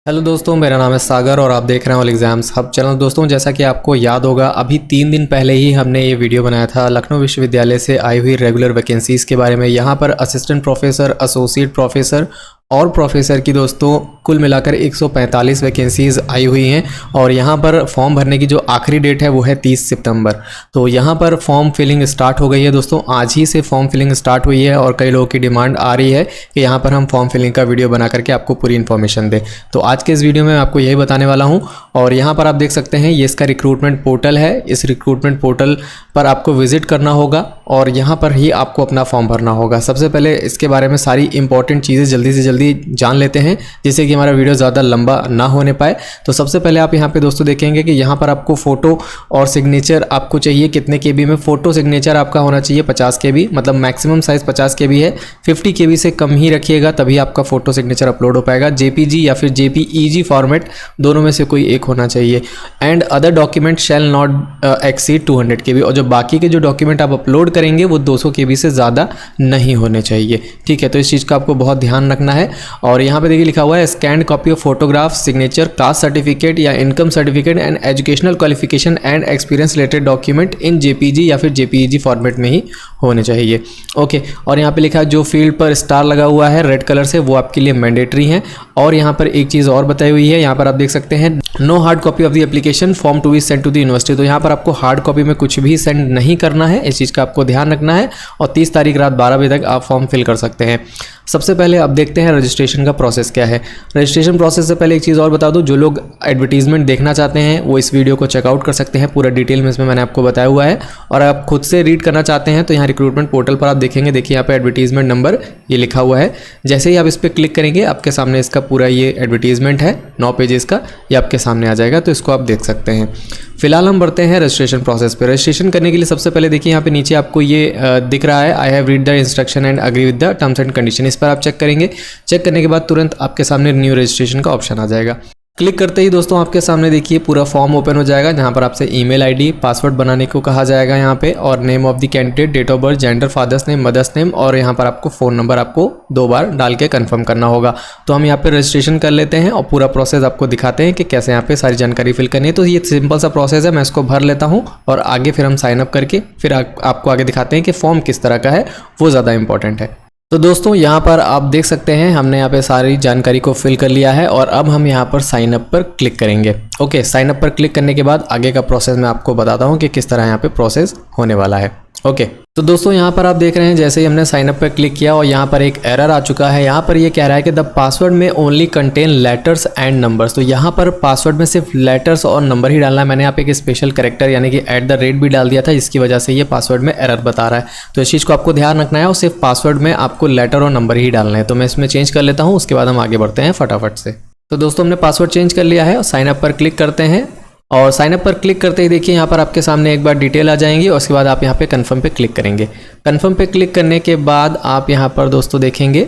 Hello दोस्तों, मेरा नाम है सागर और आप देख रहे हैं ऑल एग्जाम्स हब चैनल। दोस्तों, जैसा कि आपको याद होगा, अभी 3 दिन पहले ही हमने ये वीडियो बनाया था लखनऊ विश्वविद्यालय से आई हुई रेगुलर वैकेंसीज़ के बारे में। यहाँ पर असिस्टेंट प्रोफेसर, एसोसिएट प्रोफेसर और प्रोफेसर की दोस्तों कुल मिलाकर 145 वैकेंसीज़ आई हुई हैं और यहाँ पर फॉर्म भरने की जो आखिरी डेट है वो है 30 सितंबर। तो यहाँ पर फॉर्म फिलिंग स्टार्ट हो गई है दोस्तों, आज ही से फॉर्म फिलिंग स्टार्ट हुई है और कई लोगों की डिमांड आ रही है कि यहाँ पर हम फॉर्म फिलिंग का वीडियो बना करके आपको पूरी इन्फॉर्मेशन दें। तो आज के इस वीडियो में मैं आपको यही बताने वाला हूँ। और यहाँ पर आप देख सकते हैं ये इसका रिक्रूटमेंट पोर्टल है। इस रिक्रूटमेंट पोर्टल पर आपको विजिट करना होगा और यहाँ पर ही आपको अपना फॉर्म भरना होगा। सबसे पहले इसके बारे में सारी इंपॉर्टेंट चीज़ें जल्दी से जल्दी जान लेते हैं, जिससे कि हमारा वीडियो ज़्यादा लंबा ना होने पाए। तो सबसे पहले आप यहाँ पे दोस्तों देखेंगे कि यहाँ पर आपको फ़ोटो और सिग्नेचर आपको चाहिए कितने केबी में। फ़ोटो सिग्नेचर आपका होना चाहिए 50 केबी, मतलब मैक्सिमम साइज़ 50 केबी है। 50 केबी से कम ही रखिएगा, तभी आपका फ़ोटो सिग्नेचर अपलोड हो पाएगा। जेपीजी या फिर जेपीईजी फॉर्मेट, दोनों में से कोई एक होना चाहिए। And other document shall not exceed 200 केबी, और जो बाकी के जो डॉक्यूमेंट आप अपलोड करेंगे वो 200 केबी से ज़्यादा नहीं होने चाहिए। ठीक है, तो इस चीज़ का आपको बहुत ध्यान रखना है। और यहाँ पे देखिए लिखा हुआ है scanned copy of photograph, signature, caste certificate या income certificate and educational qualification and experience related document in JPG या फिर जेपीईजी फॉर्मेट में ही होने चाहिए। ओके, और यहाँ पे लिखा है जो फील्ड पर स्टार लगा हुआ है रेड कलर से वो आपके लिए मैंडेटरी है। और यहाँ पर एक चीज़ और बताई हुई है, यहाँ पर आप देख सकते हैं no hard copy of the application form to be send to the university. तो यहाँ पर आपको हार्ड कॉपी में कुछ भी सेंड नहीं करना है, इस चीज़ का आपको ध्यान रखना है। और 30 तारीख रात 12 बजे तक आप फॉर्म फिल कर सकते हैं। सबसे पहले अब देखते हैं रजिस्ट्रेशन का प्रोसेस क्या है। रजिस्ट्रेशन प्रोसेस से पहले एक चीज़ और बता दूं, जो लोग एडवर्टीजमेंट देखना चाहते हैं वो इस वीडियो को चेकआउट कर सकते हैं, पूरा डिटेल में इसमें मैंने आपको बताया हुआ है। और आप खुद से रीड करना चाहते हैं तो यहाँ रिक्रूटमेंट पोर्टल पर आप देखेंगे, देखिए यहाँ पे एडवर्टीजमेंट नंबर ये लिखा हुआ है। जैसे ही आप इस पर क्लिक करेंगे आपके सामने इसका पूरा ये एडवर्टीजमेंट है 9 पेजेस का, ये आपके सामने आ जाएगा, तो इसको आप देख सकते हैं। फिलहाल हम बढ़ते हैं रजिस्ट्रेशन प्रोसेस पे। रजिस्ट्रेशन करने के लिए सबसे पहले देखिए यहाँ पे नीचे आपको ये दिख रहा है I have read the instruction and agree with the terms and condition. इस पर आप चेक करेंगे। चेक करने के बाद तुरंत आपके सामने न्यू रजिस्ट्रेशन का ऑप्शन आ जाएगा। क्लिक करते ही दोस्तों आपके सामने देखिए पूरा फॉर्म ओपन हो जाएगा, जहाँ पर आपसे ईमेल आईडी, पासवर्ड बनाने को कहा जाएगा यहाँ पे, और name of the candidate, date of birth, gender, father's name, mother's name, और यहाँ पर आपको फ़ोन नंबर आपको 2 बार डाल के कंफर्म करना होगा। तो हम यहाँ पे रजिस्ट्रेशन कर लेते हैं और पूरा प्रोसेस आपको दिखाते हैं कि कैसे यहाँ पे सारी जानकारी फिल करनी है। तो ये सिंपल सा प्रोसेस है, मैं इसको भर लेता हूँ और आगे फिर हम साइन अप करके फिर आपको आगे दिखाते हैं कि फॉर्म किस तरह का है, वो ज़्यादा इंपॉर्टेंट है। तो दोस्तों यहाँ पर आप देख सकते हैं हमने यहाँ पे सारी जानकारी को फिल कर लिया है और अब हम यहाँ पर साइन अप पर क्लिक करेंगे। ओके, साइन अप पर क्लिक करने के बाद आगे का प्रोसेस मैं आपको बताता हूँ कि किस तरह यहाँ पे प्रोसेस होने वाला है। ओके, तो दोस्तों यहाँ पर आप देख रहे हैं जैसे ही हमने साइन अप पर क्लिक किया और यहाँ पर एक एरर आ चुका है। यहाँ पर ये कह रहा है कि द पासवर्ड में only contain letters and numbers. तो यहाँ पर पासवर्ड में सिर्फ लेटर्स और नंबर ही डालना है। मैंने यहाँ पे एक स्पेशल कैरेक्टर यानी कि @ भी डाल दिया था, जिसकी वजह से ये पासवर्ड में एरर बता रहा है। तो इस चीज़ को आपको ध्यान रखना है और सिर्फ पासवर्ड में आपको लेटर और नंबर ही डालना है। तो मैं इसमें चेंज कर लेता हूँ, उसके बाद हम आगे बढ़ते हैं फटाफट से। तो दोस्तों हमने पासवर्ड चेंज कर लिया है और साइन अप पर क्लिक करते हैं। और साइन अप पर क्लिक करते ही देखिए यहाँ पर आपके सामने एक बार डिटेल आ जाएंगी और उसके बाद आप यहाँ पे कंफर्म पे क्लिक करेंगे। कंफर्म पे क्लिक करने के बाद आप यहाँ पर दोस्तों देखेंगे,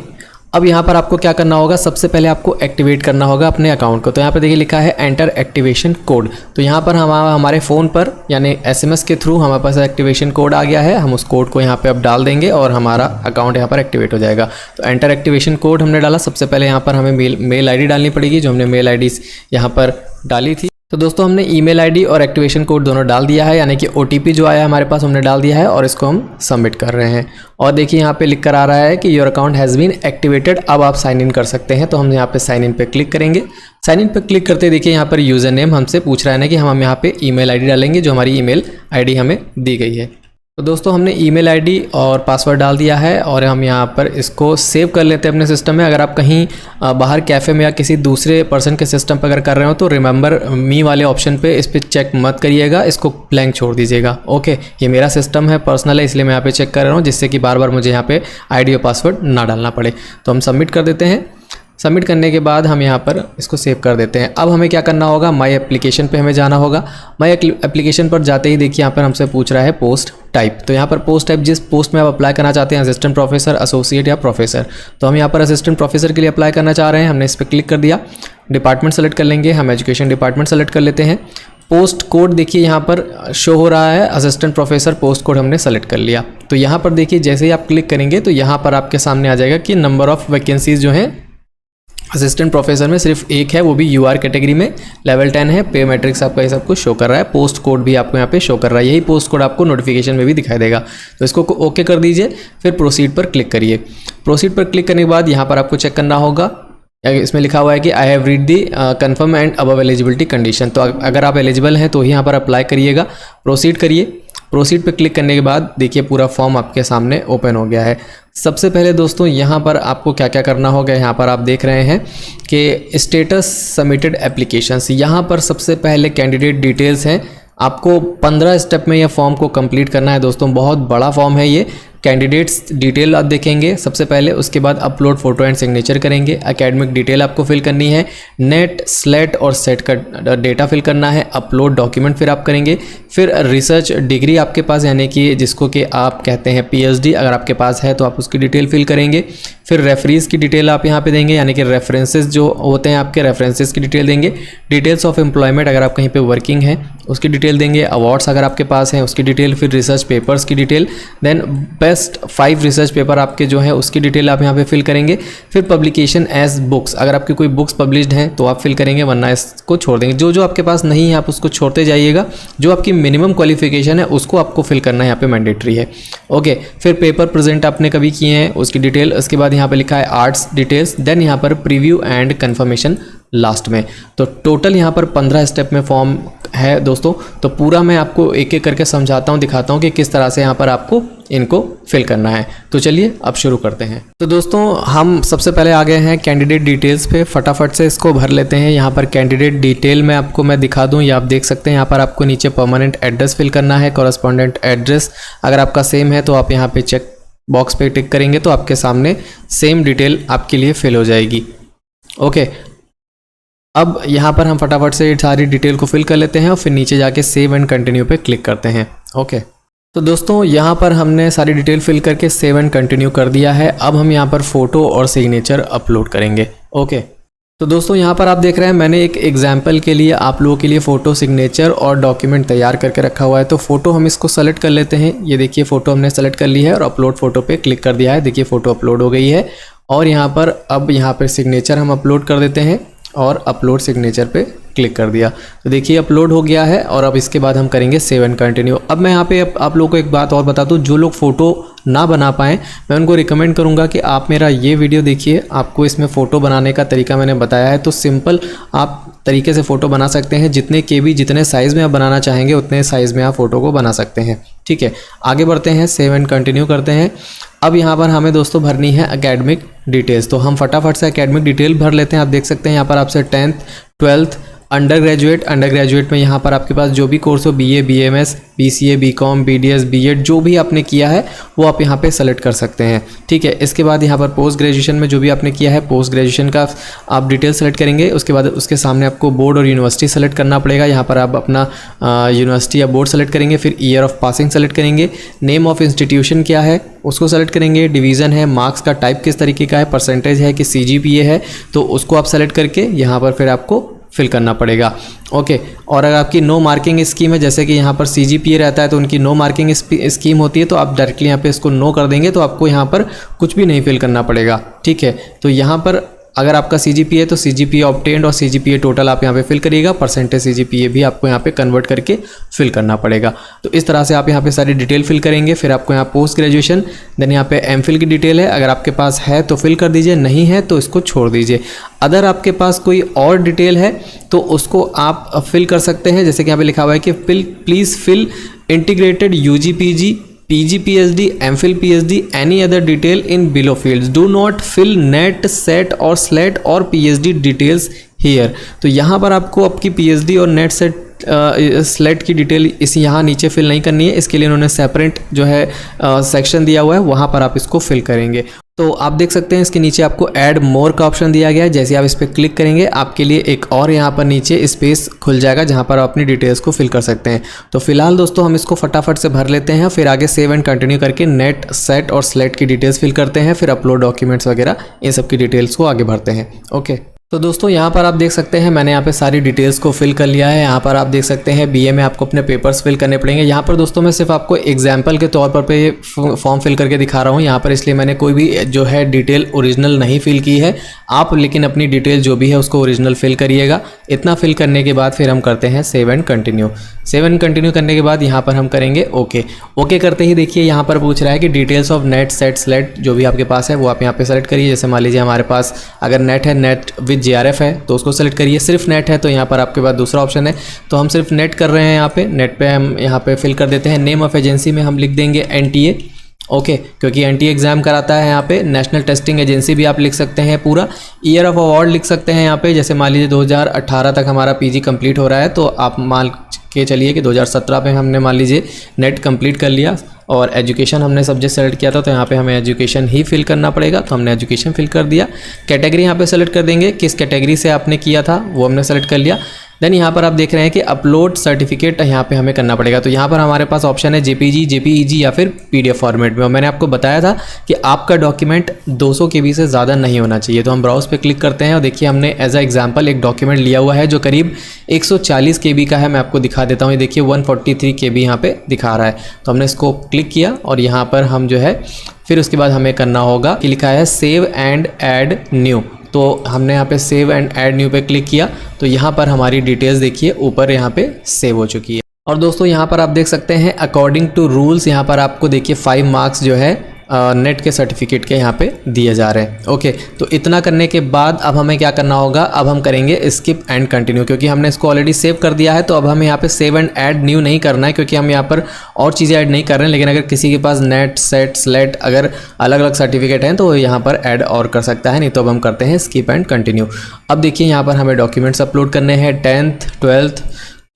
अब यहाँ पर आपको क्या करना होगा, सबसे पहले आपको एक्टिवेट करना होगा अपने अकाउंट को। तो यहाँ पर देखिए लिखा है एंटर एक्टिवेशन कोड। तो यहाँ पर हमारे फ़ोन पर यानी SMS के थ्रू हमारे पास एक्टिवेशन कोड आ गया है। हम उस कोड को यहाँ पे अब डाल देंगे और हमारा अकाउंट यहाँ पर एक्टिवेट हो जाएगा। तो एंटर एक्टिवेशन कोड हमने डाला। सबसे पहले यहाँ पर हमें मेल ID डालनी पड़ेगी, जो हमने मेल ID यहाँ पर डाली थी। तो दोस्तों हमने ईमेल आईडी और एक्टिवेशन कोड दोनों डाल दिया है, यानी कि OTP जो आया हमारे पास हमने डाल दिया है और इसको हम सबमिट कर रहे हैं। और देखिए यहाँ पे लिख कर आ रहा है कि your account has been activated, अब आप साइन इन कर सकते हैं। तो हम यहाँ पे साइन इन पे क्लिक करेंगे। साइन इन पे क्लिक करते देखिए यहाँ पर यूज़र नेम हमसे पूछ रहा है ना कि हम यहाँ पे ईमेल आईडी डालेंगे, जो हमारी ईमेल आईडी हमें दी गई है। तो दोस्तों हमने ईमेल आईडी और पासवर्ड डाल दिया है और हम यहाँ पर इसको सेव कर लेते हैं अपने सिस्टम में। अगर आप कहीं बाहर कैफ़े में या किसी दूसरे पर्सन के सिस्टम पर अगर कर रहे हो तो रिमेंबर मी वाले ऑप्शन पे इस पर चेक मत करिएगा, इसको ब्लैंक छोड़ दीजिएगा। ओके, ये मेरा सिस्टम है पर्सनल है, इसलिए मैं यहाँ पे चेक कर रहा हूँ, जिससे कि बार बार मुझे यहाँ पे आईडी और पासवर्ड ना डालना पड़े। तो हम सबमिट कर देते हैं। सबमिट करने के बाद हम यहाँ पर इसको सेव कर देते हैं। अब हमें क्या करना होगा, माई एप्लीकेशन पे हमें जाना होगा। माई एप्लीकेशन पर जाते ही देखिए यहाँ पर हमसे पूछ रहा है पोस्ट टाइप। तो यहाँ पर पोस्ट टाइप जिस पोस्ट में आप अप्लाई करना चाहते हैं, असिस्टेंट प्रोफेसर, एसोसिएट या प्रोफेसर। तो हम यहाँ पर असिस्टेंट प्रोफेसर के लिए अप्लाई करना चाह रहे हैं। हमने इस पर क्लिक कर दिया। डिपार्टमेंट सेलेक्ट कर लेंगे, हम एजुकेशन डिपार्टमेंट सेलेक्ट कर लेते हैं। पोस्ट कोड देखिए यहाँ पर शो हो रहा है, असिस्टेंट प्रोफेसर पोस्ट कोड हमने सेलेक्ट कर लिया। तो यहाँ पर देखिए जैसे ही आप क्लिक करेंगे तो यहाँ पर आपके सामने आ जाएगा कि नंबर ऑफ़ वैकेंसीज़ जो हैं असिस्टेंट प्रोफेसर में सिर्फ एक है, वो भी यूआर कैटेगरी में, लेवल 10 है। पे मैट्रिक्स आपका ये सब कुछ शो कर रहा है, पोस्ट कोड भी आपको यहाँ पे शो कर रहा है, यही पोस्ट कोड आपको नोटिफिकेशन में भी दिखाई देगा। तो इसको ओके कर दीजिए, फिर प्रोसीड पर क्लिक करिए। प्रोसीड पर क्लिक करने के बाद यहाँ पर आपको चेक करना होगा, इसमें लिखा हुआ है कि I have read the confirm and above eligibility condition. तो अगर आप एलिजिबल हैं तो ही यहाँ पर अप्लाई करिएगा। प्रोसीड करिए। प्रोसीड पे क्लिक करने के बाद देखिए पूरा फॉर्म आपके सामने ओपन हो गया है। सबसे पहले दोस्तों यहाँ पर आपको क्या क्या करना होगा, यहाँ पर आप देख रहे हैं कि स्टेटस सबमिटेड एप्लीकेशंस। यहाँ पर सबसे पहले कैंडिडेट डिटेल्स हैं, आपको 15 स्टेप में यह फॉर्म को कंप्लीट करना है दोस्तों। बहुत बड़ा फॉर्म है ये। कैंडिडेट्स डिटेल आप देखेंगे सबसे पहले, उसके बाद अपलोड फोटो एंड सिग्नेचर करेंगे। एकेडमिक डिटेल आपको फिल करनी है, नेट स्लेट और सेट का डेटा फिल करना है, अपलोड डॉक्यूमेंट फिर आप करेंगे। फिर रिसर्च डिग्री आपके पास, यानी कि जिसको कि आप कहते हैं पीएचडी, अगर आपके पास है तो आप उसकी डिटेल फिल करेंगे। फिर रेफरीज की डिटेल आप यहाँ पे देंगे, यानी कि रेफरेंसेस जो होते हैं आपके, रेफरेंसेस की डिटेल देंगे। डिटेल्स ऑफ एम्प्लॉयमेंट, अगर आप कहीं पे वर्किंग हैं उसकी डिटेल देंगे। अवार्ड्स अगर आपके पास हैं उसकी डिटेल। फिर रिसर्च पेपर्स की detail. Then best 5 research paper आपके जो है उसकी डिटेल आप यहाँ पे फिल करेंगे। फिर पब्लिकेशन एज बुक्स, अगर आपकी कोई बुक्स पब्लिश्ड हैं तो आप फिल करेंगे, वरना इसको छोड़ देंगे। जो जो आपके पास नहीं है आप उसको छोड़ते जाइएगा। जो आपकी मिनिमम क्वालिफिकेशन है उसको आपको फिल करना यहाँ पे मैंडेटरी है। ओके, फिर पेपर प्रेजेंट आपने कभी किए हैं उसकी डिटेल। उसके बाद यहाँ पे लिखा है आर्ट्स डिटेल्स। देन यहाँ पर प्रीव्यू एंड कन्फर्मेशन लास्ट में। तो टोटल यहाँ पर 15 स्टेप में फॉर्म है दोस्तों। तो पूरा मैं आपको एक एक करके समझाता हूँ, दिखाता हूँ कि किस तरह से यहाँ पर आपको इनको फिल करना है। तो चलिए अब शुरू करते हैं। तो दोस्तों हम सबसे पहले आ गए हैं कैंडिडेट डिटेल्स पे, फटाफट से इसको भर लेते हैं। यहाँ पर कैंडिडेट डिटेल में आपको मैं दिखा दूँ, ये आप देख सकते हैं। यहाँ पर आपको नीचे परमानेंट एड्रेस फिल करना है, कॉरेस्पॉन्डेंट एड्रेस अगर आपका सेम है तो आप यहाँ पे चेक बॉक्स पे टिक करेंगे तो आपके सामने सेम डिटेल आपके लिए फिल हो जाएगी। ओके, अब यहाँ पर हम फटाफट से सारी डिटेल को फिल कर लेते हैं और फिर नीचे जाके सेव एंड कंटिन्यू पे क्लिक करते हैं। ओके, तो दोस्तों यहाँ पर हमने सारी डिटेल फिल करके सेव एंड कंटिन्यू कर दिया है। अब हम यहाँ पर फ़ोटो और सिग्नेचर अपलोड करेंगे। ओके, तो दोस्तों यहाँ पर आप देख रहे हैं मैंने एक एग्जाम्पल के लिए आप लोगों के लिए फ़ोटो, सिग्नेचर और डॉक्यूमेंट तैयार करके रखा हुआ है। तो फ़ोटो हम इसको सेलेक्ट कर लेते हैं। ये देखिए फ़ोटो हमने सेलेक्ट कर ली है और अपलोड फ़ोटो पे क्लिक कर दिया है। देखिए फ़ोटो अपलोड हो गई है। और यहाँ पर अब यहाँ पर सिग्नेचर हम अपलोड कर देते हैं और अपलोड सिग्नेचर पे क्लिक कर दिया। तो देखिए अपलोड हो गया है। और अब इसके बाद हम करेंगे सेव एंड कंटिन्यू। अब मैं यहाँ पे आप लोगों को एक बात और बता दूँ, जो लोग फ़ोटो ना बना पाएँ मैं उनको रिकमेंड करूँगा कि आप मेरा ये वीडियो देखिए। आपको इसमें फ़ोटो बनाने का तरीका मैंने बताया है। तो सिंपल आप तरीके से फ़ोटो बना सकते हैं। जितने KB जितने साइज़ में आप बनाना चाहेंगे उतने साइज़ में आप फ़ोटो को बना सकते हैं। ठीक है, आगे बढ़ते हैं, सेव एंड कंटिन्यू करते हैं। अब यहाँ पर हमें दोस्तों भरनी है एकेडमिक डिटेल्स। तो हम फटाफट से एकेडमिक डिटेल भर लेते हैं। आप देख सकते हैं यहाँ पर आपसे 10th 12th अंडर ग्रेजुएट में यहाँ पर आपके पास जो भी कोर्स हो, BA BMS BCA BCom BDS B.Ed जो भी आपने किया है वो आप यहाँ पे सेलेक्ट कर सकते हैं। ठीक है, इसके बाद यहाँ पर पोस्ट ग्रेजुएशन में जो भी आपने किया है पोस्ट ग्रेजुएशन का आप डिटेल सेलेक्ट करेंगे। उसके बाद उसके सामने आपको बोर्ड और यूनिवर्सिटी सेलेक्ट करना पड़ेगा। यहाँ पर आप अपना यूनिवर्सिटी या बोर्ड सेलेक्ट करेंगे। फिर ईयर ऑफ पासिंग सेलेक्ट करेंगे। नेम ऑफ इंस्टीट्यूशन क्या है उसको सेलेक्ट करेंगे। डिवीज़न है, मार्क्स का टाइप किस तरीके का है, परसेंटेज है कि CGPA है, तो उसको आप सेलेक्ट करके यहाँ पर फिर आपको फिल करना पड़ेगा। ओके, और अगर आपकी नो मार्किंग स्कीम है, जैसे कि यहाँ पर CGPA रहता है तो उनकी नो मार्किंग स्कीम होती है, तो आप डायरेक्टली यहाँ पे इसको नो कर देंगे तो आपको यहाँ पर कुछ भी नहीं फिल करना पड़ेगा। ठीक है, तो यहाँ पर अगर आपका CGPA है तो CGPA ऑब्टेन्ड और CGPA टोटल आप यहाँ पे फिल करिएगा। परसेंटेज CGPA भी आपको यहाँ पे कन्वर्ट करके फिल करना पड़ेगा। तो इस तरह से आप यहाँ पे सारी डिटेल फिल करेंगे। फिर आपको यहाँ पोस्ट ग्रेजुएशन, देन यहाँ पे MPhil की डिटेल है। अगर आपके पास है तो फिल कर दीजिए, नहीं है तो इसको छोड़ दीजिए। अगर आपके पास कोई और डिटेल है तो उसको आप फिल कर सकते हैं। जैसे कि यहाँ पे लिखा हुआ है कि please fill integrated UG PG PG PhD MPhil PhD any other detail in below fields, do not fill net set और SLET और PhD details here। तो यहाँ पर आपको आपकी PhD और नेट सेट स्लेट की डिटेल इस यहाँ नीचे फिल नहीं करनी है। इसके लिए उन्होंने सेपरेट जो है सेक्शन दिया हुआ है, वहाँ पर आप इसको फिल करेंगे। तो आप देख सकते हैं इसके नीचे आपको ऐड मोर का ऑप्शन दिया गया है। जैसे आप इस पर क्लिक करेंगे आपके लिए एक और यहाँ पर नीचे स्पेस खुल जाएगा जहाँ पर आप अपनी डिटेल्स को फिल कर सकते हैं। तो फिलहाल दोस्तों हम इसको फटाफट से भर लेते हैं, फिर आगे सेव एंड कंटिन्यू करके नेट सेट और स्लेट की डिटेल्स फिल करते हैं। फिर अपलोड डॉक्यूमेंट्स वगैरह इन सब की डिटेल्स को आगे भरते हैं। ओके। तो दोस्तों यहाँ पर आप देख सकते हैं मैंने यहाँ पे सारी डिटेल्स को फिल कर लिया है। यहाँ पर आप देख सकते हैं बीए में आपको अपने पेपर्स फिल करने पड़ेंगे। यहाँ पर दोस्तों मैं सिर्फ आपको एग्जाम्पल के तौर पर पे फॉर्म फिल करके दिखा रहा हूँ यहाँ पर, इसलिए मैंने कोई भी जो है डिटेल ओरिजिनल नहीं फिल की है। आप लेकिन अपनी डिटेल जो भी है उसको ओरिजिनल फिल करिएगा। इतना फिल करने के बाद फिर हम करते हैं save and continue. Save and continue करने के बाद यहाँ पर हम करेंगे ओके। ओके करते ही देखिए यहाँ पर पूछ रहा है कि details of net set slate जो भी आपके पास है वो आप यहाँ पे सेलेक्ट करिए। जैसे मान लीजिए हमारे पास अगर नेट है, नेट विद JRF है तो उसको सेलेक्ट करिए। सिर्फ नेट है तो यहाँ पर आपके पास दूसरा ऑप्शन है, तो हम सिर्फ नेट कर रहे हैं। यहाँ पे नेट पे हम यहाँ पे फिल कर देते हैं। नेम ऑफ एजेंसी में हम लिख देंगे NTA, ओके क्योंकि NTA एग्जाम कराता है यहाँ पे। नेशनल टेस्टिंग एजेंसी भी आप लिख सकते हैं पूरा। ईयर ऑफ अवार्ड लिख सकते हैं यहाँ पे। जैसे मान लीजिए 2018 तक हमारा PG कंप्लीट हो रहा है तो आप मान के चलिए कि 2017 में हमने मान लीजिए नेट कंप्लीट कर लिया और एजुकेशन हमने सब्जेक्ट सेलेक्ट किया था तो यहाँ पे हमें एजुकेशन ही फिल करना पड़ेगा, तो हमने एजुकेशन फिल कर दिया। कैटेगरी यहाँ पे सेलेक्ट कर देंगे, किस कैटेगरी से आपने किया था वो हमने सेलेक्ट कर लिया। देन यहाँ पर आप देख रहे हैं कि अपलोड सर्टिफिकेट यहाँ पे हमें करना पड़ेगा। तो यहाँ पर हमारे पास ऑप्शन है JPG, JPEG या फिर PDF फॉर्मेट में। और मैंने आपको बताया था कि आपका डॉक्यूमेंट 200 KB से ज़्यादा नहीं होना चाहिए। तो हम ब्राउज पे क्लिक करते हैं और देखिए हमने एज अ एग्जांपल एक डॉक्यूमेंट लिया हुआ है जो करीब 140 KB का है। मैं आपको दिखा देता हूँ, ये देखिए 143 KB यहाँ पे दिखा रहा है। तो हमने इसको क्लिक किया और यहाँ पर हम जो है फिर उसके बाद हमें करना होगा कि लिखा है सेव एंड ऐड न्यू। तो हमने यहाँ पे सेव एंड ऐड न्यू पे क्लिक किया तो यहाँ पर हमारी डिटेल्स देखिए ऊपर यहाँ पे सेव हो चुकी है। और दोस्तों यहाँ पर आप देख सकते हैं अकॉर्डिंग टू रूल्स यहाँ पर आपको देखिए 5 मार्क्स जो है नेट के सर्टिफिकेट के यहाँ पे दिए जा रहे हैं। ओके, तो इतना करने के बाद अब हमें क्या करना होगा, अब हम करेंगे स्किप एंड कंटिन्यू, क्योंकि हमने इसको ऑलरेडी सेव कर दिया है। तो अब हमें यहाँ पे सेव एंड ऐड न्यू नहीं करना है, क्योंकि हम यहाँ पर और चीज़ें ऐड नहीं कर रहे हैं। लेकिन अगर किसी के पास नेट सेट स्लेट अगर अलग अलग सर्टिफिकेट हैं तो वो यहाँ पर ऐड और कर सकता है, नहीं तो अब हम करते हैं स्किप एंड कंटिन्यू। अब देखिए यहाँ पर हमें डॉक्यूमेंट्स अपलोड करने हैं, 10th 12th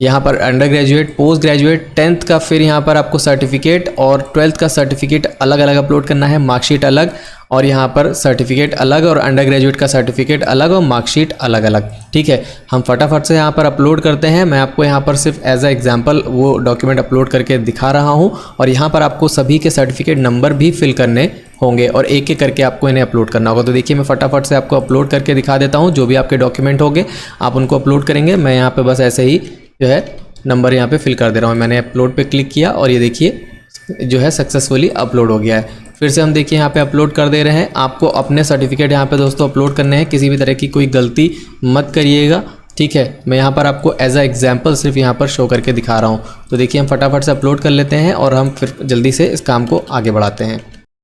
यहाँ पर under graduate, post graduate, 10th का फिर यहाँ पर आपको सर्टिफिकेट और 12th का सर्टिफिकेट अलग अलग अपलोड करना है, मार्कशीट अलग और यहाँ पर सर्टिफिकेट अलग और अंडर ग्रेजुएट का सर्टिफिकेट अलग और मार्कशीट अलग अलग। ठीक है, हम फटाफट से यहाँ पर अपलोड करते हैं। मैं आपको यहाँ पर सिर्फ एज अ एग्जांपल वो डॉक्यूमेंट अपलोड करके दिखा रहा हूँ और यहाँ पर आपको सभी के सर्टिफिकेट नंबर भी फिल करने होंगे और एक एक करके आपको इन्हें अपलोड करना होगा। तो देखिए मैं फटाफट से आपको अपलोड करके दिखा देता हूँ। जो भी आपके डॉक्यूमेंट होंगे आप उनको अपलोड करेंगे। मैं यहाँ पर बस ऐसे ही जो है नंबर यहाँ पे फिल कर दे रहा हूँ। मैंने अपलोड पे क्लिक किया और ये देखिए जो है सक्सेसफुली अपलोड हो गया है। फिर से हम देखिए यहाँ पे अपलोड कर दे रहे हैं। आपको अपने सर्टिफिकेट यहाँ पे दोस्तों अपलोड करने हैं, किसी भी तरह की कोई गलती मत करिएगा। ठीक है, मैं यहाँ पर आपको एज अ एग्जाम्पल सिर्फ यहाँ पर शो करके दिखा रहा हूँ। तो देखिए हम फटाफट से अपलोड कर लेते हैं और हम फिर जल्दी से इस काम को आगे बढ़ाते हैं।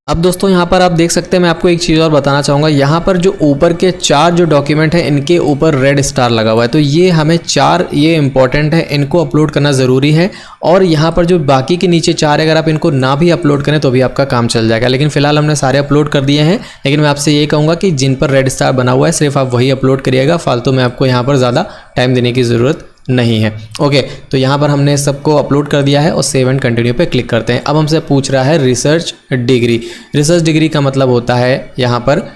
अब दोस्तों यहाँ पर आप देख सकते हैं, मैं आपको एक चीज़ और बताना चाहूँगा। यहाँ पर जो ऊपर के 4 जो डॉक्यूमेंट हैं इनके ऊपर रेड स्टार लगा हुआ है, तो ये हमें 4 ये इंपॉर्टेंट है, इनको अपलोड करना ज़रूरी है। और यहाँ पर जो बाकी के नीचे 4 अगर आप इनको ना भी अपलोड करें तो भी आपका काम चल जाएगा। लेकिन फिलहाल हमने सारे अपलोड कर दिए हैं। लेकिन मैं आपसे ये कहूँगा कि जिन पर रेड स्टार बना हुआ है सिर्फ आप वही अपलोड करिएगा, फालतू में आपको यहाँ पर ज़्यादा टाइम देने की ज़रूरत नहीं है। ओके, तो यहाँ पर हमने सबको अपलोड कर दिया है और सेव एंड कंटिन्यू पे क्लिक करते हैं। अब हमसे पूछ रहा है रिसर्च डिग्री। रिसर्च डिग्री का मतलब होता है यहाँ पर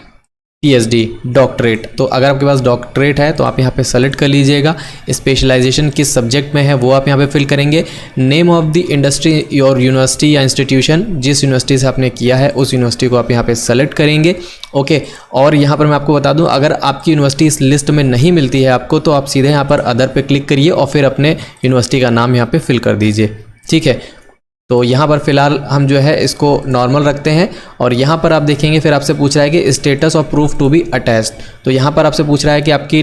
PhD डॉक्टरेट। तो अगर आपके पास डॉक्टरेट है तो आप यहाँ पे सेलेक्ट कर लीजिएगा। स्पेशलाइजेशन किस सब्जेक्ट में है वो आप यहाँ पे फिल करेंगे। नेम ऑफ द इंडस्ट्री और यूनिवर्सिटी या इंस्टीट्यूशन, जिस यूनिवर्सिटी से आपने किया है उस यूनिवर्सिटी को आप यहाँ पे सेलेक्ट करेंगे। ओके, और यहाँ पर मैं आपको बता दूँ, अगर आपकी यूनिवर्सिटी इस लिस्ट में नहीं मिलती है आपको तो आप सीधे यहाँ पर अदर पे क्लिक करिए और फिर अपने यूनिवर्सिटी का नाम यहाँ पे फिल कर दीजिए। ठीक है, तो यहाँ पर फिलहाल हम जो है इसको नॉर्मल रखते हैं। और यहाँ पर आप देखेंगे फिर आपसे पूछ रहा है कि status of proof to be attached. तो यहाँ पर आपसे पूछ रहा है कि आपकी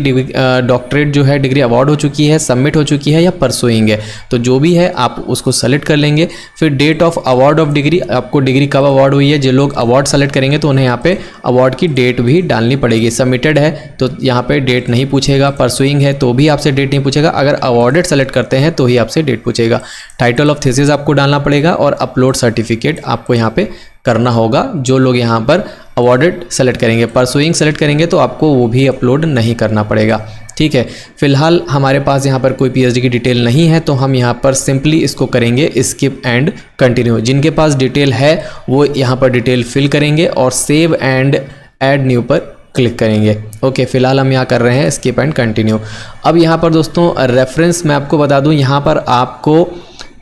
डॉक्टरेट जो है डिग्री अवार्ड हो चुकी है, सबमिट हो चुकी है या परसुइंग है। तो जो भी है आप उसको सेलेक्ट कर लेंगे। फिर date of award of degree, आपको डिग्री कब अवार्ड हुई है। जो लोग अवार्ड सेलेक्ट करेंगे तो उन्हें यहाँ पे अवार्ड की डेट भी डालनी पड़ेगी। सबमिटेड है तो यहाँ पे डेट नहीं पूछेगा, परसुइंग है तो भी आपसे डेट नहीं पूछेगा, अगर अवार्डेड सेलेक्ट करते हैं तो ही आपसे डेट पूछेगा। टाइटल ऑफ थीसिस आपको डालना पड़ेगा और अपलोड सर्टिफिकेट आपको यहाँ पे करना होगा। जो लोग यहाँ पर अवार्डेड सेलेक्ट करेंगे, परसुइंग सेलेक्ट करेंगे तो आपको वो भी अपलोड नहीं करना पड़ेगा। ठीक है, फिलहाल हमारे पास यहाँ पर कोई PhD की डिटेल नहीं है तो हम यहाँ पर सिंपली इसको करेंगे स्किप एंड कंटिन्यू। जिनके पास डिटेल है वो यहाँ पर डिटेल फिल करेंगे और सेव एंड ऐड न्यू पर क्लिक करेंगे। ओके, फिलहाल हम यहाँ कर रहे हैं स्किप एंड कंटिन्यू। अब यहाँ पर दोस्तों रेफरेंस मैं आपको बता दूँ, यहाँ पर आपको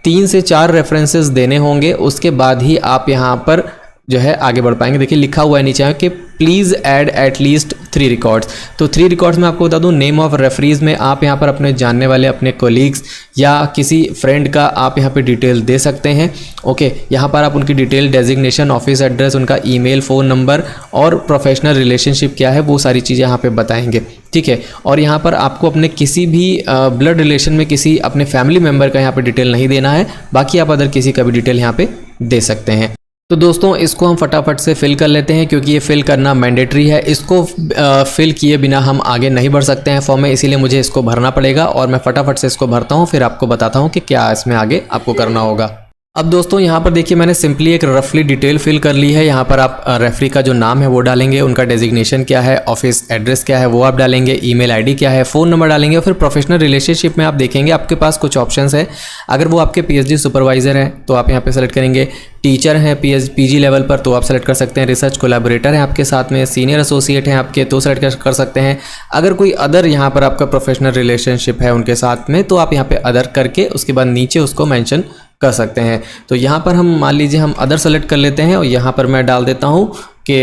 3 से 4 रेफरेंसेस देने होंगे, उसके बाद ही आप यहाँ पर जो है आगे बढ़ पाएंगे। देखिए लिखा हुआ है नीचे कि प्लीज़ ऐड एटलीस्ट 3 रिकॉर्ड्स। तो 3 रिकॉर्ड्स में आपको बता दूं, नेम ऑफ रेफरीज में आप यहाँ पर अपने जानने वाले अपने कोलीग्स या किसी फ्रेंड का आप यहाँ पे डिटेल दे सकते हैं। ओके, यहाँ पर आप उनकी डिटेल, डेजिग्नेशन, ऑफिस एड्रेस, उनका ईमेल, फ़ोन नंबर और प्रोफेशनल रिलेशनशिप क्या है वो सारी चीज़ें यहाँ पे बताएंगे। ठीक है, और यहाँ पर आपको अपने किसी भी ब्लड रिलेशन में किसी अपने फैमिली मेम्बर का यहाँ पे डिटेल नहीं देना है, बाकी आप अदर किसी का भी डिटेल यहाँ पे दे सकते हैं। तो दोस्तों इसको हम फटाफट से फिल कर लेते हैं, क्योंकि ये फिल करना मैंडेटरी है। इसको फिल किए बिना हम आगे नहीं बढ़ सकते हैं फॉर्म में, इसीलिए मुझे इसको भरना पड़ेगा और मैं फटाफट से इसको भरता हूँ, फिर आपको बताता हूँ कि क्या इसमें आगे आपको करना होगा। अब दोस्तों यहाँ पर देखिए, मैंने सिंपली एक रफली डिटेल फिल कर ली है। यहाँ पर आप रेफरी का जो नाम है वो डालेंगे, उनका डेजिग्नेशन क्या है, ऑफिस एड्रेस क्या है वो आप डालेंगे, ईमेल आईडी क्या है, फ़ोन नंबर डालेंगे और फिर प्रोफेशनल रिलेशनशिप में आप देखेंगे आपके पास कुछ ऑप्शंस है। अगर वो आपके पीएचडी सुपरवाइज़र हैं तो आप यहाँ पे सेलेक्ट करेंगे, टीचर हैं पीजी लेवल पर तो आप सेलेक्ट कर सकते हैं, रिसर्च कोलैबोरेटर हैं आपके साथ में, सीनियर एसोसिएट हैं आपके तो सेलेक्ट कर सकते हैं। अगर कोई अदर यहाँ पर आपका प्रोफेशनल रिलेशनशिप है उनके साथ में तो आप यहाँ पे अदर करके उसके बाद नीचे उसको मेंशन कर सकते हैं। तो यहाँ पर हम मान लीजिए हम अदर सेलेक्ट कर लेते हैं और यहाँ पर मैं डाल देता हूँ कि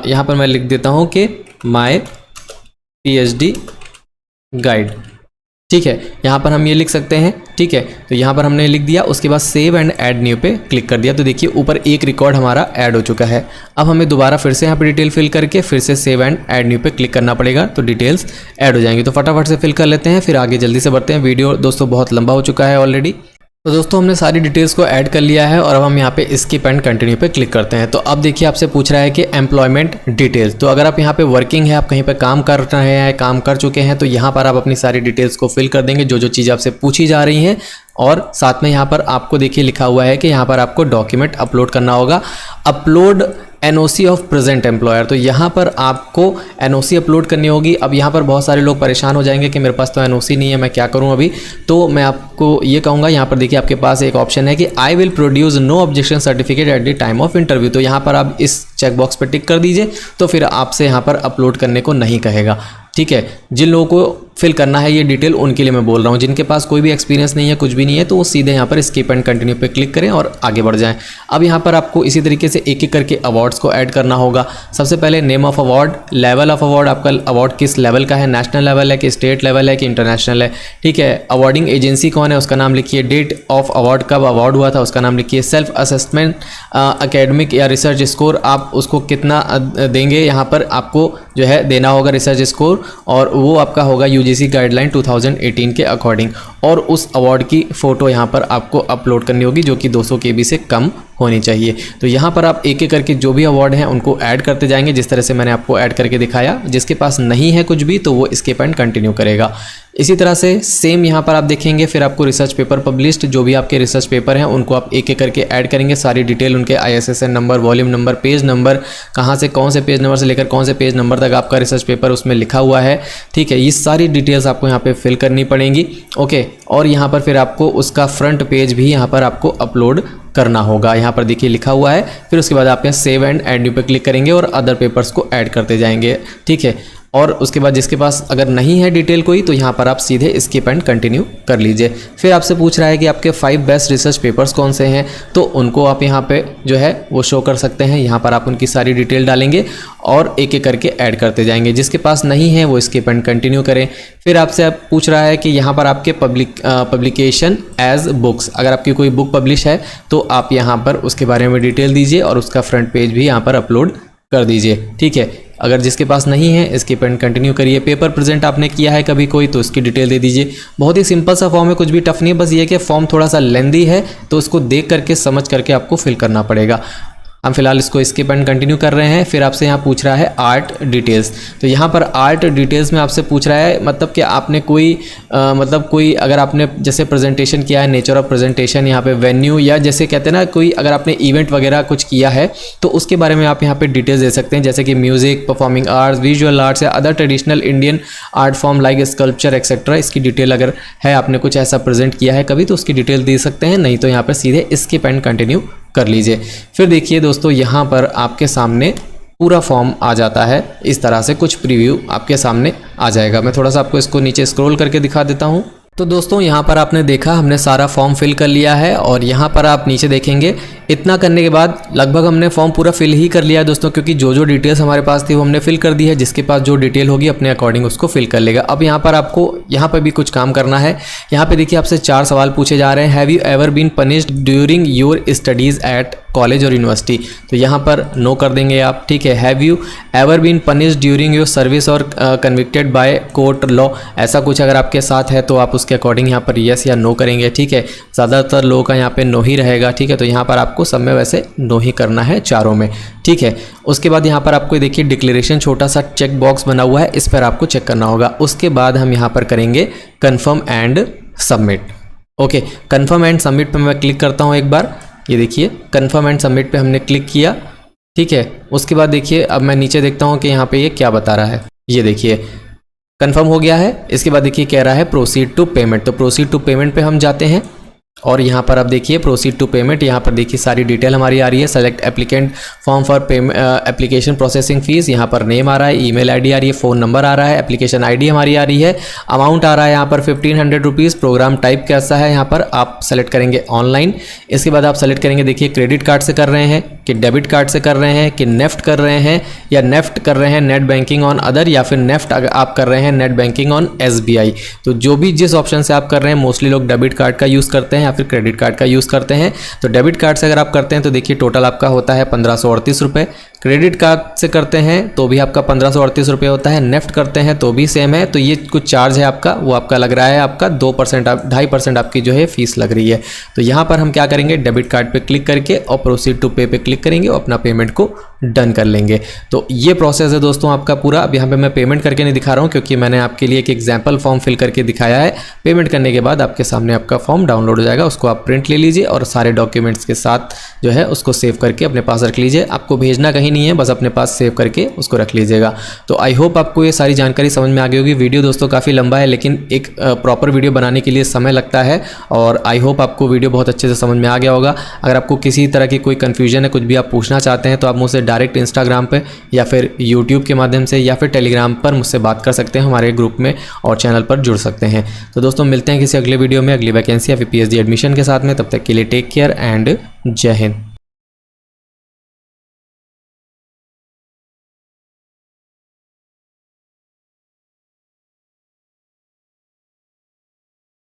यहाँ पर मैं लिख देता हूँ कि माय पीएचडी गाइड। ठीक है, यहाँ पर हम ये लिख सकते हैं। ठीक है, तो यहाँ पर हमने लिख दिया, उसके बाद सेव एंड ऐड न्यू पे क्लिक कर दिया। तो देखिए ऊपर एक रिकॉर्ड हमारा ऐड हो चुका है। अब हमें दोबारा फिर से यहाँ पे डिटेल फिल करके फिर से सेव एंड ऐड न्यू पे क्लिक करना पड़ेगा, तो डिटेल्स ऐड हो जाएंगी। तो फटाफट से फिल कर लेते हैं, फिर आगे जल्दी से बढ़ते हैं। वीडियो दोस्तों बहुत लंबा हो चुका है ऑलरेडी। तो दोस्तों हमने सारी डिटेल्स को ऐड कर लिया है और अब हम यहाँ पे स्किप एंड कंटिन्यू पे क्लिक करते हैं। तो अब देखिए आपसे पूछ रहा है कि एम्प्लॉयमेंट डिटेल्स। तो अगर आप यहाँ पे वर्किंग है, आप कहीं पे काम कर रहे हैं, काम कर चुके हैं, तो यहाँ पर आप अपनी सारी डिटेल्स को फिल कर देंगे जो जो चीज़ आपसे पूछी जा रही हैं। और साथ में यहाँ पर आपको देखिए लिखा हुआ है कि यहाँ पर आपको डॉक्यूमेंट अपलोड करना होगा, upload NOC of present employer. तो यहाँ पर आपको एनओसी अपलोड करनी होगी। अब यहाँ पर बहुत सारे लोग परेशान हो जाएंगे कि मेरे पास तो एनओसी नहीं है, मैं क्या करूँ अभी। तो मैं आपको ये कहूँगा, यहाँ पर देखिए आपके पास एक ऑप्शन है कि I will produce no objection certificate at the time of interview. तो यहाँ पर आप इस चेकबॉक्स पर टिक कर दीजिए, तो फिर आपसे यहाँ पर अपलोड करने को नहीं कहेगा। ठीक है, जिन लोगों को फिल करना है ये डिटेल उनके लिए मैं बोल रहा हूँ, जिनके पास कोई भी एक्सपीरियंस नहीं है, कुछ भी नहीं है, तो वो सीधे यहाँ पर स्किप एंड कंटिन्यू पे क्लिक करें और आगे बढ़ जाएं। अब यहाँ पर आपको इसी तरीके से एक एक करके अवार्ड्स को ऐड करना होगा। सबसे पहले name of award, level of award, आपका अवार्ड किस लेवल का है, नेशनल लेवल है कि स्टेट लेवल है कि इंटरनेशनल है। ठीक है, अवार्डिंग एजेंसी कौन है उसका नाम लिखिए, डेट ऑफ अवार्ड कब अवार्ड हुआ था उसका नाम लिखिए, सेल्फ असेसमेंट एकेडमिक या रिसर्च स्कोर आप उसको कितना देंगे, यहाँ पर आपको जो है देना होगा रिसर्च स्कोर, और वो आपका होगा यूजीसी गाइडलाइन 2018 के अकॉर्डिंग। और उस अवार्ड की फ़ोटो यहाँ पर आपको अपलोड करनी होगी जो कि 200 KB से कम होनी चाहिए। तो यहाँ पर आप एक एक करके जो भी अवार्ड हैं उनको ऐड करते जाएंगे, जिस तरह से मैंने आपको ऐड करके दिखाया। जिसके पास नहीं है कुछ भी तो वो स्किप एंड कंटिन्यू करेगा। इसी तरह से सेम यहाँ पर आप देखेंगे, फिर आपको रिसर्च पेपर पब्लिश्ड, जो भी आपके रिसर्च पेपर हैं उनको आप एक एक करके ऐड करेंगे। सारी डिटेल उनके ISSN number, volume number, page number, कहाँ से कौन से पेज नंबर से लेकर कौन से पेज नंबर तक आपका रिसर्च पेपर उसमें लिखा हुआ है। ठीक है, ये सारी डिटेल्स आपको यहाँ पे फिल करनी पड़ेंगी। ओके, और यहाँ पर फिर आपको उसका फ्रंट पेज भी यहाँ पर आपको अपलोड करना होगा। यहाँ पर देखिए लिखा हुआ है। फिर उसके बाद आप यहाँ सेव एंड ऐड न्यू पे क्लिक करेंगे और अदर पेपर्स को ऐड करते जाएंगे। ठीक है, और उसके बाद जिसके पास अगर नहीं है डिटेल कोई तो यहाँ पर आप सीधे स्किप एंड कंटिन्यू कर लीजिए। फिर आपसे पूछ रहा है कि आपके 5 बेस्ट रिसर्च पेपर्स कौन से हैं, तो उनको आप यहाँ पे जो है वो शो कर सकते हैं। यहाँ पर आप उनकी सारी डिटेल डालेंगे और एक एक करके ऐड करते जाएंगे। जिसके पास नहीं है वो स्किप एंड कंटिन्यू करें। फिर आपसे पूछ रहा है कि यहाँ पर आपके पब्लिकेशन एज बुक्स, अगर आपकी कोई बुक पब्लिश है तो आप यहाँ पर उसके बारे में डिटेल दीजिए और उसका फ्रंट पेज भी यहाँ पर अपलोड कर दीजिए। ठीक है, अगर जिसके पास नहीं है स्किप एंड कंटिन्यू करिए। पेपर प्रेजेंट आपने किया है कभी कोई तो उसकी डिटेल दे दीजिए। बहुत ही सिंपल सा फॉर्म है, कुछ भी टफ नहीं है, बस ये कि फॉर्म थोड़ा सा लेंदी है तो उसको देख करके समझ करके आपको फिल करना पड़ेगा। हम फिलहाल इसको स्किप एंड कंटिन्यू कर रहे हैं। फिर आपसे यहाँ पूछ रहा है आर्ट डिटेल्स। तो यहाँ पर आर्ट डिटेल्स में आपसे पूछ रहा है मतलब कि आपने कोई कोई अगर आपने जैसे प्रेजेंटेशन किया है, नेचर ऑफ प्रेजेंटेशन, यहाँ पे वेन्यू, या जैसे कहते हैं ना कोई अगर आपने इवेंट वगैरह कुछ किया है तो उसके बारे में आप यहाँ पे डिटेल्स दे सकते हैं, जैसे कि music, performing arts, visual arts या other traditional Indian art form like sculpture etcetera. इसकी डिटेल अगर है, आपने कुछ ऐसा प्रेजेंट किया है कभी तो उसकी डिटेल दे सकते हैं, नहीं तो यहाँ पर सीधे स्किप एंड कंटिन्यू कर लीजिए। फिर देखिए दोस्तों यहाँ पर आपके सामने पूरा फॉर्म आ जाता है। इस तरह से कुछ प्रीव्यू आपके सामने आ जाएगा। मैं थोड़ा सा आपको इसको नीचे स्क्रॉल करके दिखा देता हूँ। तो दोस्तों यहाँ पर आपने देखा हमने सारा फॉर्म फिल कर लिया है और यहाँ पर आप नीचे देखेंगे इतना करने के बाद लगभग हमने फॉर्म पूरा फिल ही कर लिया है दोस्तों, क्योंकि जो डिटेल्स हमारे पास थी वो हमने फिल कर दी है। जिसके पास जो डिटेल होगी अपने अकॉर्डिंग उसको फिल कर लेगा। अब यहाँ पर आपको यहाँ पर भी कुछ काम करना है। यहाँ पे देखिए आपसे 4 सवाल पूछे जा रहे हैं। Have you ever been punished during your studies at college और यूनिवर्सिटी, तो यहाँ पर नो कर देंगे आप, ठीक है। Have you ever been punished during your service और कन्विक्टेड बाय कोर्ट लॉ, ऐसा कुछ अगर आपके साथ है तो आप उसके अकॉर्डिंग यहाँ पर यस या नो करेंगे, ठीक है। ज़्यादातर लोगों का यहाँ पे नो ही रहेगा, ठीक है। तो यहाँ पर आपको सब में वैसे नो ही करना है चारों में, ठीक है। उसके बाद यहाँ पर आपको देखिए डिक्लेरेशन छोटा सा चेक बॉक्स बना हुआ है, इस पर आपको चेक करना होगा। उसके बाद हम यहाँ पर करेंगे confirm and submit. Okay, confirm and submit पर मैं क्लिक करता हूँ एक बार। ये देखिए कन्फर्म एंड सबमिट पे हमने क्लिक किया, ठीक है। उसके बाद देखिए अब मैं नीचे देखता हूँ कि यहाँ पे ये क्या बता रहा है। ये देखिए कन्फर्म हो गया है। इसके बाद देखिए कह रहा है प्रोसीड टू पेमेंट, तो प्रोसीड टू पेमेंट पे हम जाते हैं और यहाँ पर आप देखिए प्रोसीड टू पेमेंट, यहाँ पर देखिए सारी डिटेल हमारी आ रही है। Select applicant form for application processing fees, यहाँ पर नेम आ रहा है, ईमेल आईडी आ रही है, फ़ोन नंबर आ रहा है, एप्लीकेशन आईडी हमारी आ रही है, अमाउंट आ रहा है यहाँ पर 1500 रुपीज़। प्रोग्राम टाइप कैसा है यहाँ पर आप सेलेक्ट करेंगे ऑनलाइन। इसके बाद आप सेलेक्ट करेंगे देखिए क्रेडिट कार्ड से कर रहे हैं कि डेबिट कार्ड से कर रहे हैं कि नेफ्ट कर रहे हैं या नेफ्ट कर रहे हैं नेट बैंकिंग ऑन अदर, या फिर नेफ्ट आप कर रहे हैं नेट बैंकिंग ऑन SBI। तो जो भी जिस ऑप्शन से आप कर रहे हैं, मोस्टली लोग डेबिट कार्ड का यूज़ करते हैं या फिर क्रेडिट कार्ड का यूज़ करते हैं। तो डेबिट कार्ड से अगर आप करते हैं तो देखिए टोटल आपका होता है 1538 रुपये। क्रेडिट कार्ड से करते हैं तो भी आपका 1538 रुपये होता है। नेफ्ट करते हैं तो भी सेम है। तो ये कुछ चार्ज है आपका, वो आपका लग रहा है आपका 2%, 2.5% आपकी जो है फीस लग रही है। तो यहाँ पर हम क्या करेंगे, डेबिट कार्ड पे क्लिक करके और प्रोसीड टू पे पे क्लिक करेंगे और अपना पेमेंट को डन कर लेंगे। तो ये प्रोसेस है दोस्तों आपका पूरा। अब यहाँ पे मैं पेमेंट करके नहीं दिखा रहा हूँ क्योंकि मैंने आपके लिए एक एग्जाम्पल फॉर्म फिल करके दिखाया है। पेमेंट करने के बाद आपके सामने आपका फॉर्म डाउनलोड हो जाएगा, उसको आप प्रिंट ले लीजिए और सारे डॉक्यूमेंट्स के साथ जो है उसको सेव करके अपने पास रख लीजिए। आपको भेजना कहीं नहीं है, बस अपने पास सेव करके उसको रख लीजिएगा। तो आई होप आपको ये सारी जानकारी समझ में आ गई होगी। वीडियो दोस्तों काफ़ी लंबा है, लेकिन एक प्रॉपर वीडियो बनाने के लिए समय लगता है और आई होप आपको वीडियो बहुत अच्छे से समझ में आ गया होगा। अगर आपको किसी तरह की कोई कन्फ्यूजन है, कुछ भी आप पूछना चाहते हैं तो आप मुझसे डायरेक्ट इंस्टाग्राम पे या फिर यूट्यूब के माध्यम से या फिर टेलीग्राम पर मुझसे बात कर सकते हैं, हमारे ग्रुप में और चैनल पर जुड़ सकते हैं। तो दोस्तों मिलते हैं किसी अगले वीडियो में अगली वैकेंसी या फिर PhD एडमिशन के साथ में। तब तक के लिए टेक केयर एंड जय हिंद।